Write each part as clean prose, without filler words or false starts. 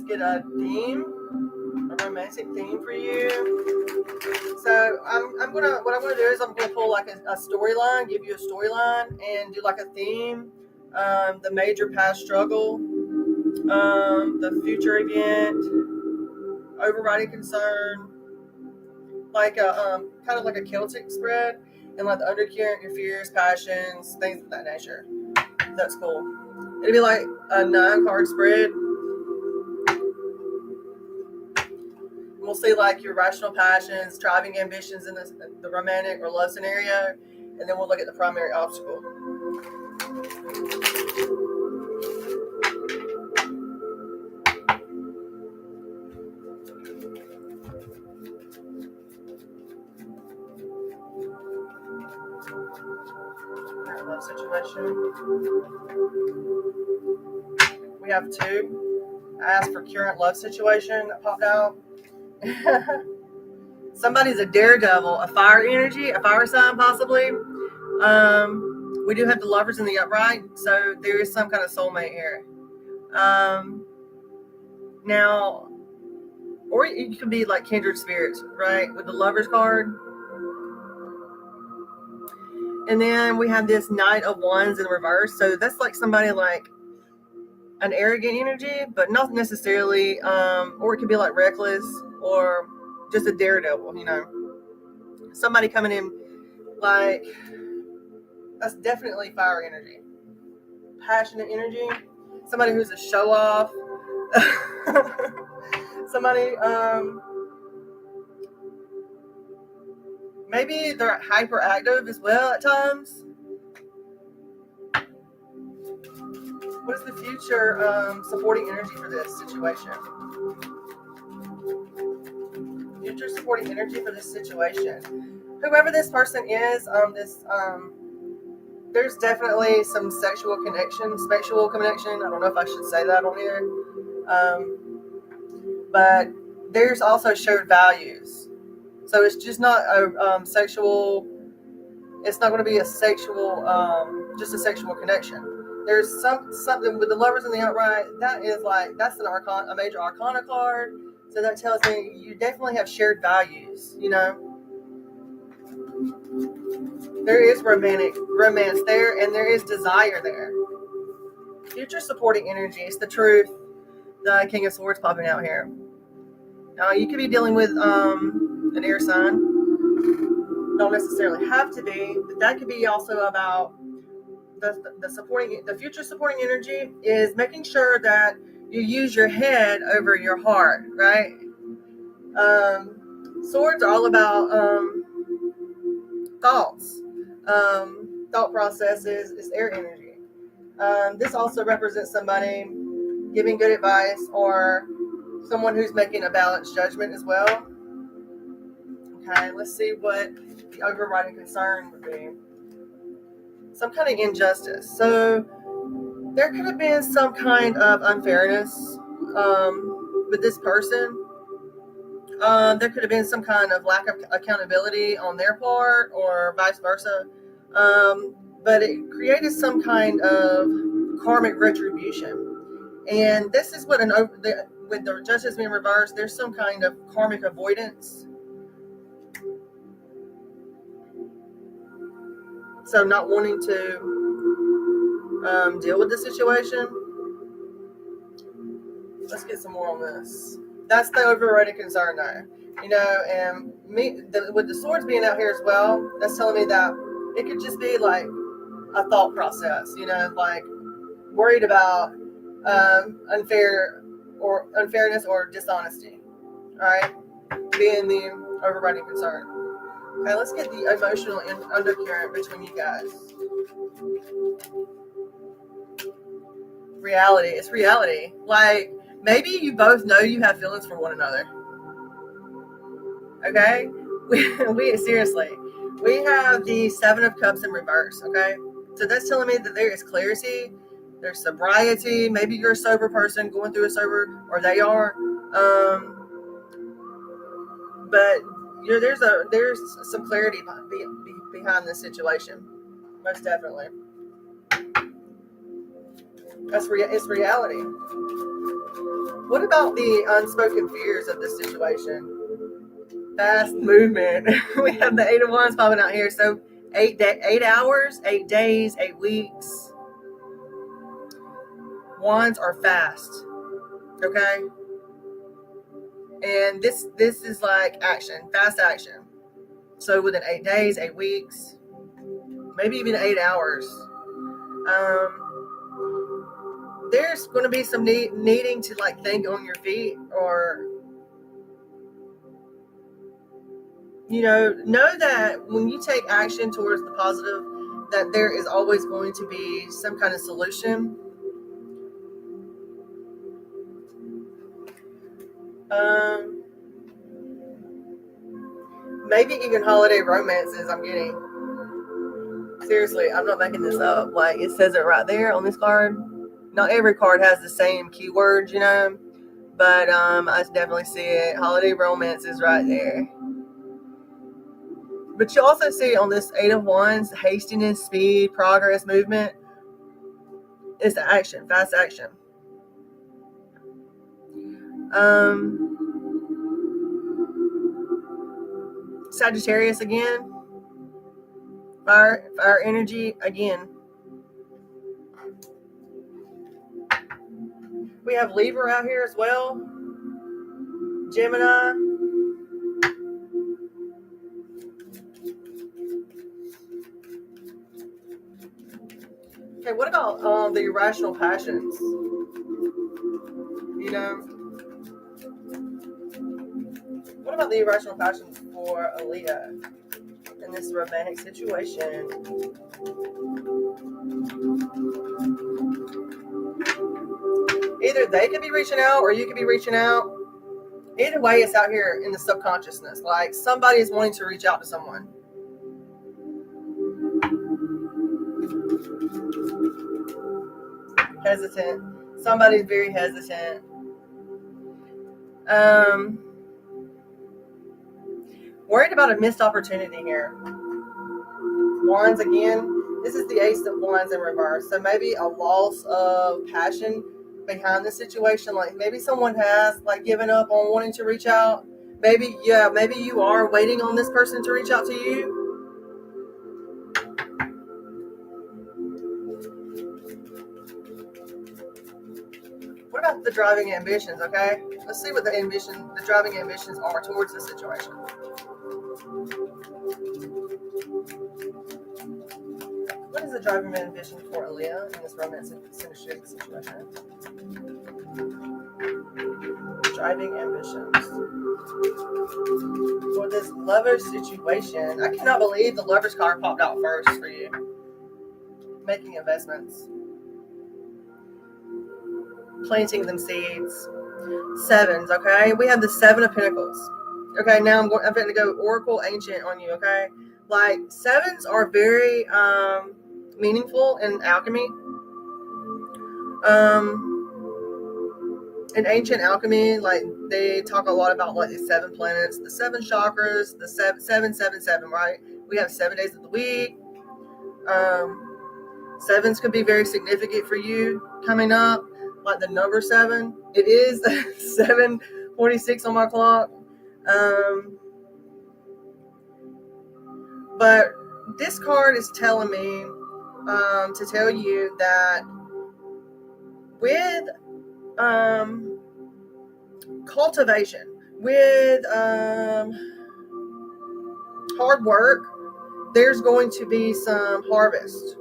get a theme, a romantic theme for you. So what I'm gonna do is I'm gonna pull like a storyline, give you a storyline, and do like a theme, the major past struggle, the future event, overriding concern, like a kind of like a Celtic spread, and like the undercurrent, your fears, passions, things of that nature. That's cool. It'd be like a 9-card spread. We'll see like your rational passions, driving ambitions in the romantic or love scenario, and then we'll look at the primary obstacle. Current love situation. We have 2. I asked for current love situation that popped out. Somebody's a daredevil, a fire energy, a fire sign possibly. We do have the lovers in the upright, so there is some kind of soulmate here. Now, or it could be like kindred spirits, right? With the lovers card. And then we have this Knight of Wands in reverse. So that's like somebody like an arrogant energy, but not necessarily, or it could be like reckless or just a daredevil, you know. Somebody coming in like, that's definitely fire energy. Passionate energy. Somebody who's a show off. Somebody, maybe they're hyperactive as well at times. What is the future supporting energy for this situation? Future supporting energy for this situation. Whoever this person is, there's definitely some sexual connection. I don't know if I should say that on here. But there's also shared values. So it's just not a sexual, it's not going to be a sexual, just a sexual connection. There's something with the lovers in the upright, that is like, that's a major arcana card. So that tells me you definitely have shared values, you know. There is romance there, and there is desire there. Future supporting energy, it's the truth. The King of Swords popping out here. You could be dealing with an air sign. Don't necessarily have to be, but that could be also about the future supporting energy is making sure that you use your head over your heart, right? Swords are all about thoughts, thought processes. Is air energy. This also represents somebody giving good advice or someone who's making a balanced judgment as well. Okay, let's see what the overriding concern would be. Some kind of injustice. So there could have been some kind of unfairness with this person. There could have been some kind of lack of accountability on their part or vice versa. But it created some kind of karmic retribution. And this is what with the justice being reversed, there's some kind of karmic avoidance. So not wanting to deal with the situation. Let's get some more on this. That's the overriding concern there. You know, and with the swords being out here as well, that's telling me that it could just be like a thought process, you know, like worried about unfairness or dishonesty, all right, being the overriding concern. Okay, let's get the emotional undercurrent between you guys. Reality. It's reality. Like, maybe you both know you have feelings for one another. Okay? We seriously. We have the 7 of Cups in reverse, okay? So that's telling me that there is clarity, there's sobriety. Maybe you're a sober person going through a sober, or they are. But there's some clarity behind this situation, most definitely. It's reality. What about the unspoken fears of this situation? Fast movement. We have the 8 of Wands popping out here. So 8 hours, 8 days, 8 weeks. Wands are fast. Okay? And this is like action, fast action. So within 8 days, 8 weeks, maybe even 8 hours. There's going to be some needing to like think on your feet, or know that when you take action towards the positive, that there is always going to be some kind of solution. Maybe even holiday romances I'm getting. Seriously, I'm not making this up. Like, it says it right there on this card. Not every card has the same keywords, but I definitely see it. Holiday romances right there. But you also see on this 8 of Wands, hastiness, speed, progress, movement. It's action, fast action. Sagittarius again. Fire energy again. We have Libra out here as well. Gemini. Okay, what about the irrational passions? What about the irrational passions for Aaliyah in this romantic situation? Either they could be reaching out or you could be reaching out. Either way, it's out here in the subconsciousness. Like, somebody is wanting to reach out to someone. Hesitant. Somebody's very hesitant. Worried about a missed opportunity here. Wands again. This is the Ace of Wands in reverse. So maybe a loss of passion behind the situation. Like, maybe someone has like given up on wanting to reach out. Maybe you are waiting on this person to reach out to you. What about the driving ambitions, okay? Let's see what the driving ambitions are towards the situation. What is the driving ambition for Aaliyah in this romantic situation? Driving ambitions. For this lover situation, I cannot believe the lover's card popped out first for you. Making investments. Planting them seeds. Sevens, okay? We have the 7 of Pentacles. Okay, now I'm going to go Oracle Ancient on you, okay? Like, 7s are very meaningful in alchemy. In ancient alchemy, like, they talk a lot about like the 7 planets, the 7 chakras, the 7, right? We have 7 days of the week. 7s could be very significant for you coming up, like the number 7. It is 7:46 on my clock. But this card is telling me to tell you that with cultivation, with hard work, there's going to be some harvest,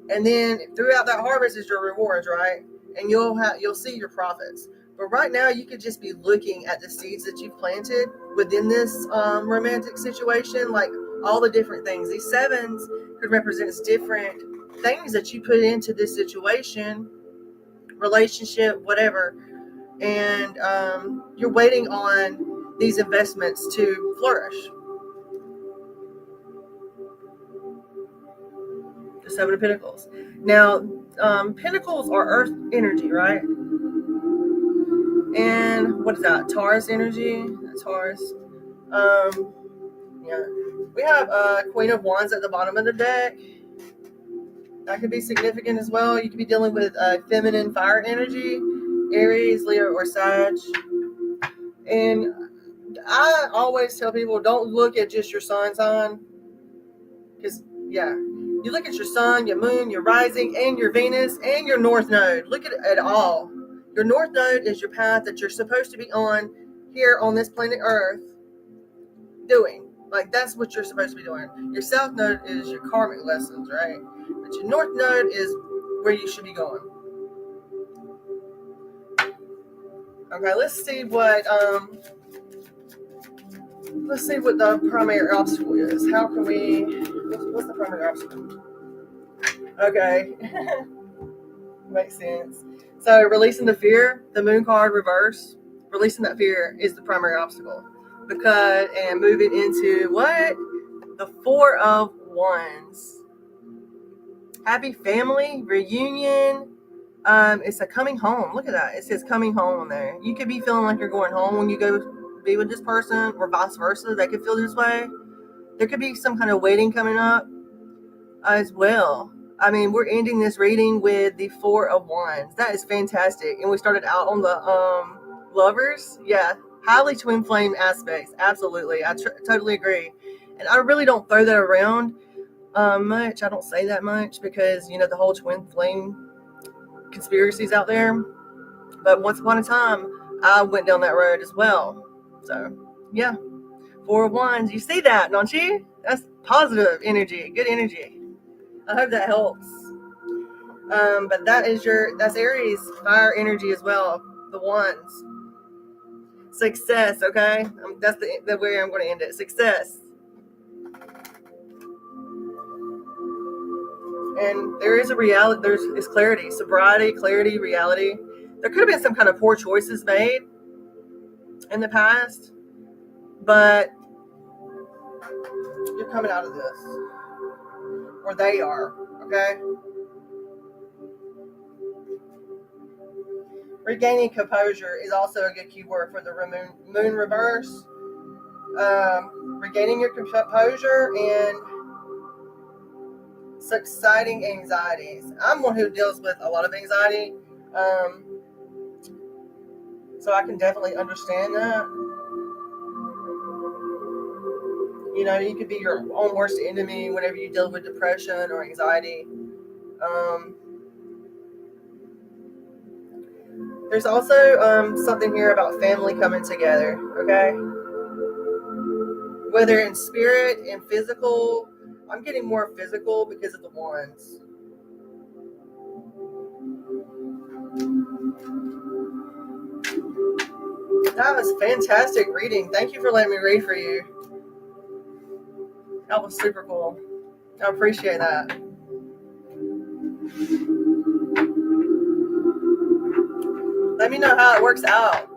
and then throughout that harvest is your rewards, right? And you'll see your profits. But right now, you could just be looking at the seeds that you've planted within this romantic situation, like all the different things. These 7s could represent different things that you put into this situation, relationship, whatever. And you're waiting on these investments to flourish. The 7 of Pentacles. Now, Pentacles are Earth energy, right? And what is that? Taurus energy. Taurus. Yeah. We have Queen of Wands at the bottom of the deck. That could be significant as well. You could be dealing with feminine fire energy. Aries, Leo, or Sag. And I always tell people, don't look at just your sun sign. Because, yeah, you look at your sun, your moon, your rising, and your Venus, and your north node. Look at it all. Your north node is your path that you're supposed to be on here on this planet Earth doing. Like, that's what you're supposed to be doing. Your south node is your karmic lessons, right? But your north node is where you should be going. Okay, let's see what the primary obstacle is. How can we? What's the primary obstacle? Okay, makes sense. So releasing the fear, the moon card reverse, releasing that fear is the primary obstacle. Because and moving into what? The Four of Wands. Happy family reunion. It's a coming home. Look at that. It says coming home on there. You could be feeling like you're going home when you go be with this person, or vice versa. They could feel this way. There could be some kind of wedding coming up as well. I mean, we're ending this reading with the Four of Wands. That is fantastic. And we started out on the lovers. Yeah, highly twin flame aspects. Absolutely. I totally agree. And I really don't throw that around much. I don't say that much because, the whole twin flame conspiracies out there. But once upon a time, I went down that road as well. So, yeah. Four of Wands. You see that, don't you? That's positive energy. Good energy. I hope that helps. But that's Aries fire energy as well. The Wands. Success, okay? That's the way I'm going to end it. Success. And there is a reality. There's clarity, sobriety, clarity, reality. There could have been some kind of poor choices made in the past, but you're coming out of this, or they are. Okay. Regaining composure is also a good keyword for the moon reverse. Regaining your composure and subsiding anxieties. I'm one who deals with a lot of anxiety, so I can definitely understand that. You could be your own worst enemy whenever you deal with depression or anxiety. There's also something here about family coming together, okay? Whether in spirit and physical. I'm getting more physical because of the Wands. That was fantastic reading. Thank you for letting me read for you. That was super cool. I appreciate that. Let me know how it works out.